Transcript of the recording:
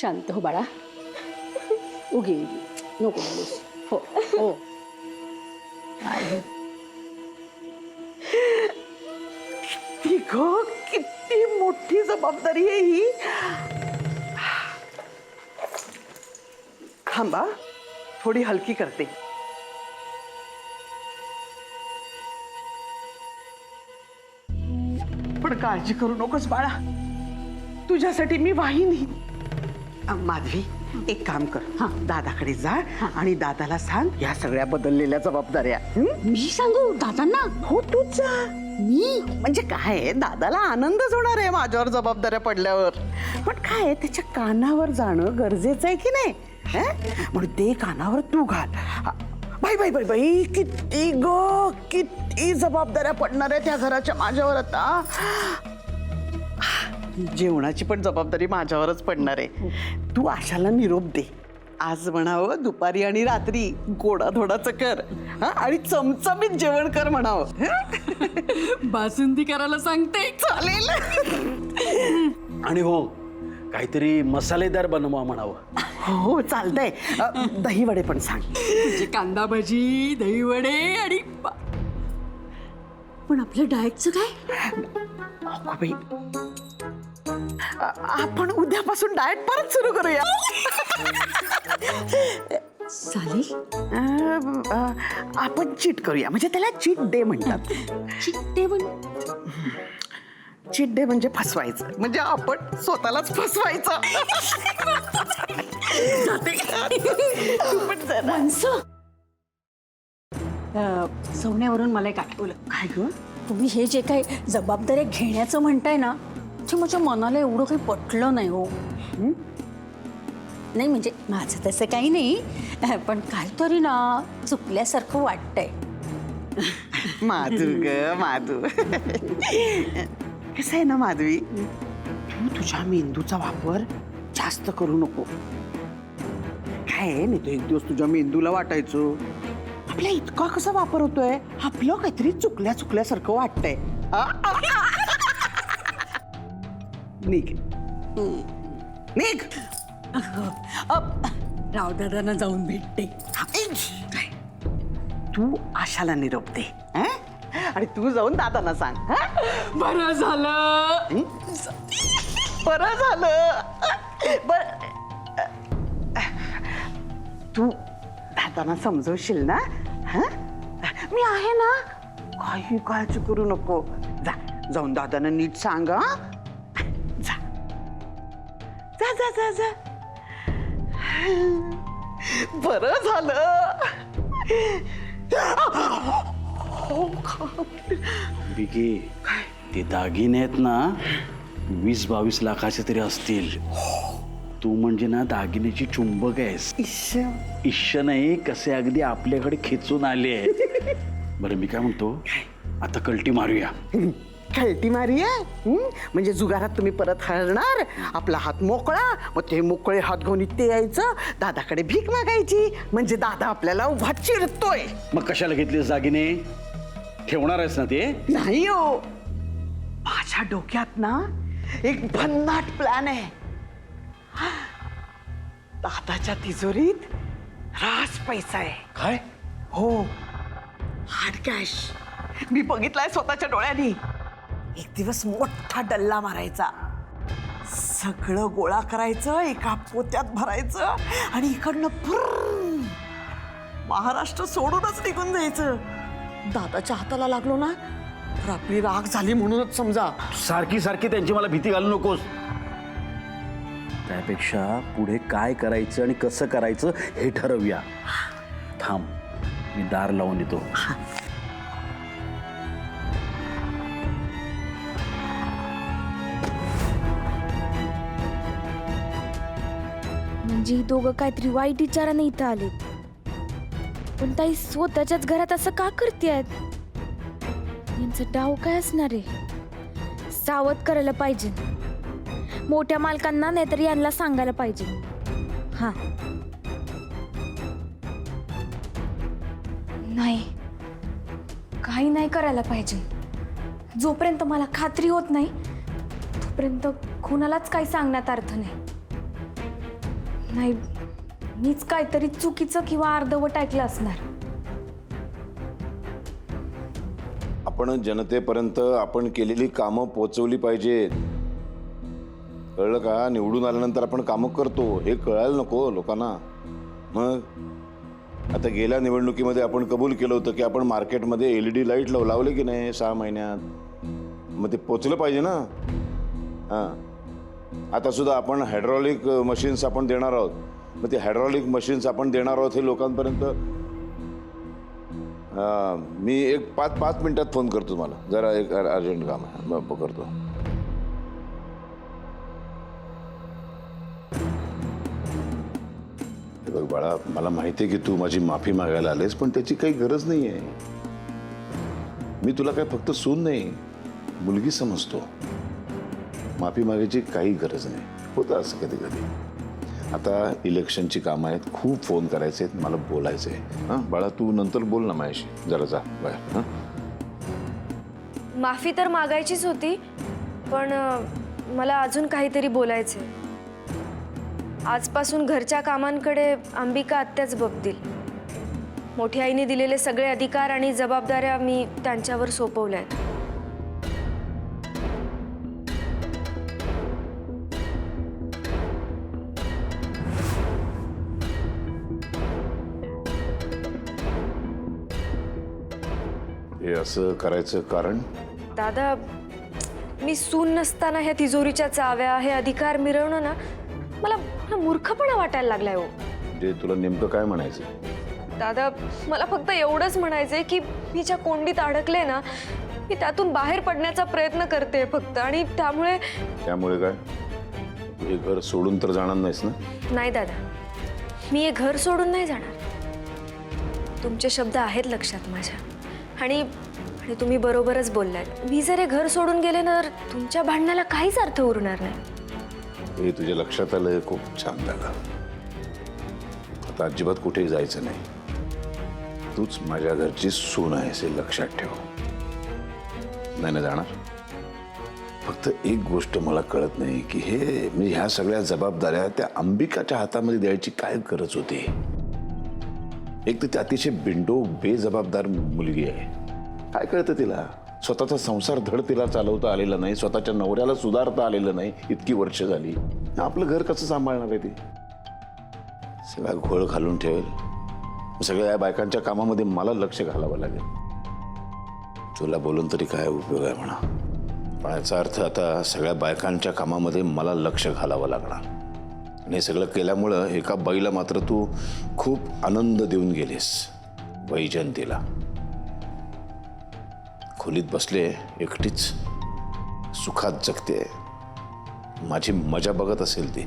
शांत हो बाळा. उगी उगी नको बोलूस. हो हो. किती मोठी जबाबदारी आहे ही. थांबा, थोडी हलकी करते. पण काळजी करू नकोस बाळा, तुझ्यासाठी मी वाहिनी. माधवी, एक काम कर, दादाकडे जा आणि दादाला सांग या सगळ्या बदललेल्या जबाबदाऱ्या. मी सांगू दादांना? हो, तूच जा. मी म्हणजे काय, दादाला आनंदच होणार आहे माझ्यावर जबाबदाऱ्या पडल्यावर. पण काय त्याच्या कानावर जाणं गरजेचं आहे की नाही? म्हणून ते कानावर तू घाल. बाई बाई बाई बाई, किती जबाबदाऱ्या पडणार आहे त्या घराच्या माझ्यावर आता. जेवणाची पण जबाबदारी माझ्यावरच पडणार आहे. तू आशाला निरोप दे. आज म्हणावं दुपारी आणि रात्री गोडाधोडाचं कर आणि चमचमीत जेवण कर म्हणावं. बासुंदी करायला सांगते. चालेल. आणि हो, काहीतरी मसालेदार बनवा म्हणावं. हो चालतंय. दही वडे पण सांग. म्हणजे कांदा भजी, दही वडे आणि पण आपल्या डाएटचं काय? बाई, आपण उद्यापासून डाएट परत सुरू करूया. चालेल. आपण चीट करूया, म्हणजे त्याला चीट डे म्हणतात. चिट्टे पण चीट डे म्हणजे फसवायचं, म्हणजे आपण स्वतःलाच फसवायचं. तू पण जा ना. सवण्यावरून मला एक आठवलं. काय ग? तुम्ही हे जे काही जबाबदाऱ्या घेण्याचं म्हणताय ना, ते माझ्या मनाला एवढं काही पटलं नाही हो. नाही म्हणजे माझं तसं काही नाही, पण काहीतरी ना चुकल्यासारखं वाटतंय. माधू ग माधू. कसं आहे ना माधवी, तू तुझ्या मेंदूचा वापर जास्त करू नको. काय नाही तो एक दिवस तुझ्या मेंदूला वाटायचो आपला इतका कसा वापर होतोय, आपलं काहीतरी चुकल्यासारखं वाटतंय. निघ निघ. रावदादांना जाऊन भेटते. तू आशाला निरोप दे आणि तू जाऊन दादांना सांग. बरं झालं. बरं झालं. तू दादांना समजवशील ना? मी आहे ना, काही काळजी करू नको. जाऊन दादांना नीट सांग. जा जा जा जा जा. बरं झालं. बिगी, ते दागिने आहेत ना 20-22 लाखाचे तरी असतील. तू म्हणजे ना दागिन्याची चुंबक आहेस. इश्य नाही, कसे अगदी आपल्याकडे खेचून आले आहे. बरं मी काय म्हणतो, आता कल्टी मारूया. कल्टी मारूया म्हणजे जुगारात तुम्ही परत हरणार, आपला हात मोकळा. मग ते मोकळे हात घेऊन इथे यायचं, दादाकडे भीक मागायची, म्हणजे दादा आपल्याला उभा चिरतोय. मग कशाला घेतलीस दागिने? ठेवणार आहेस ना ते? नाही हो, माझ्या डोक्यात ना एक भन्नाट प्लॅन आहे. दादाच्या तिजोरीत रास पैसा आहे. काय? हो, हार्ड कॅश. मी बघितलाय स्वतःच्या डोळ्यांनी. एक दिवस मोठा डल्ला मारायचा, सगळं गोळा करायचं, एका पोत्यात भरायचं आणि इकडनं महाराष्ट्र सोडूनच निघून जायचं. दादाच्या हाताला लागलो ना तर आपली राग झाली म्हणूनच समजा. सारखी सारखी त्यांची मला भीती घालू नकोस. त्यापेक्षा पुढे काय करायचं आणि कसं करायचं हे ठरवूया. थांब, मी दार लावून येतो. म्हणजे ही दोघं काहीतरी वाईट विचाराने इथं आले. पण ताई स्वतःच्याच घरात असं का करतेयत? यांचा डाव काय असणार आहे? सावध करायला पाहिजे. मोठ्या मालकांना नाहीतर यांना सांगायला पाहिजे. हा नाही, काही नाही करायला पाहिजे. जोपर्यंत मला खात्री होत नाही तोपर्यंत कोणालाच काही सांगण्यात अर्थ नाही. नाही, मीच काहीतरी चुकीचं किंवा अर्धवट ऐकलं असणार. आपण जनतेपर्यंत आपण केलेली कामं पोहोचवली पाहिजेत. कळलं का? निवडून आल्यानंतर आपण कामं करतो हे कळायला नको लोकांना. मग आता गेल्या निवडणुकीमध्ये आपण कबूल केलं होतं की आपण मार्केटमध्ये LED लाईट लावले की नाही 6 महिन्यात. मग ते पोचलं पाहिजे ना. हां, आता सुद्धा आपण हायड्रॉलिक मशीन्स आपण देणार आहोत. मग ते हायड्रॉलिक मशीन्स आपण देणार आहोत हे लोकांपर्यंत. मी एक 5 मिनिटात फोन करतो तुम्हाला. जरा एक अर्जंट काम आहे, मग करतो. बघ बाळा, मला माहिती आहे की तू माझी माफी मागायला आलेस, पण त्याची काही गरज नाही आहे. मी तुला काय फक्त सून नाही, मुलगी समजतो. माफी मागायची काही गरज नाही. होतं असं कधी कधी. आता इलेक्शनची कामं आहेत, खूप फोन करायचे आहेत, मला बोलायचं आहे. हां बाळा, तू नंतर बोल ना माझ्याशी. जरा जा बाहेर. हां, माफी तर मागायचीच होती, पण मला अजून काहीतरी बोलायचंय. आजपासून घरच्या कामांकडे अंबिका आत्याच बघतील. मोठी आईने दिलेले सगळे अधिकार आणि जबाबदाऱ्या मी त्यांच्यावर सोपवल्या आहेत. हे असं करायचं कारण? दादा, मी सून नसताना ह्या तिजोरीच्या चाव्या, हे अधिकार मिरवणं ना, मला मूर्खपणा वाटायला लागलाय हो. म्हणजे तुला नेमकं काय म्हणायचं? दादा, मला फक्त एवढंच म्हणायचंय की मी ज्या कोंडीत अडकले ना, मी त्यातून बाहेर पडण्याचा प्रयत्न करते फक्त. आणि त्यामुळे काय? हे घर सोडून तर जाणार नाहीस ना? नाही दादा, मी हे घर सोडून नाही जाणार. तुमचे शब्द आहेत लक्षात माझ्या. आणि तुम्ही बरोबरच बोललात. मी जर हे घर सोडून गेले ना, तर तुमच्या भांडणाला काहीच अर्थ उरणार नाही. हे तुझ्या लक्षात आलं, खूप छान झालं. आता अजिबात कुठेही जायचं नाही. तूच माझ्या घरची सून आहेस हे लक्षात ठेव. नाही ना जाणार? फक्त एक गोष्ट मला कळत नाही की हे मी ह्या सगळ्या जबाबदाऱ्या त्या अंबिकाच्या हातामध्ये द्यायची काय गरज होती. एक तर ती अतिशय बिंडो बेजबाबदार मुलगी आहे. काय कळतं तिला? स्वतःचा संसार धड तिला चालवता आलेला नाही, स्वतःच्या नवऱ्याला सुधारता आलेलं नाही. इतकी वर्ष झाली. आपलं घर कसं सांभाळणार आहे ती? सगळा घोळ घालून ठेवेल. सगळ्या या बायकांच्या कामामध्ये मला लक्ष घालावं लागेल. तुला बोलून तरी काय उपयोग आहे म्हणा. पण याचा अर्थ आता सगळ्या बायकांच्या कामामध्ये मला लक्ष घालावं लागणार. आणि हे सगळं केल्यामुळं एका बाईला मात्र तू खूप आनंद देऊन गेलीस. वैजयंतीला खोलीत बसले, एकटीच सुखात जगते. माझी मजा बघत असेल ती.